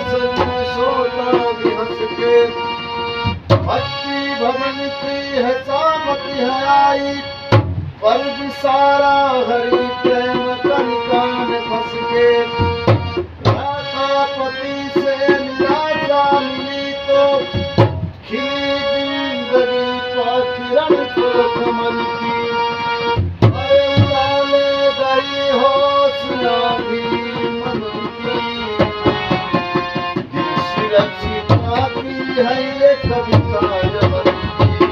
सजन सोता भी हंस के। भक्ति भवन की है सामत है आई, पर भी सारा हरि प्रेम कनिका में फंस के। राधा पति से निराशा मिली तो खिली जिंदगी का किरण को कमल की। अरे उड़ाले गई हौसला भी मन की, दिल सुरक्षिता की है ये कविता जबन की।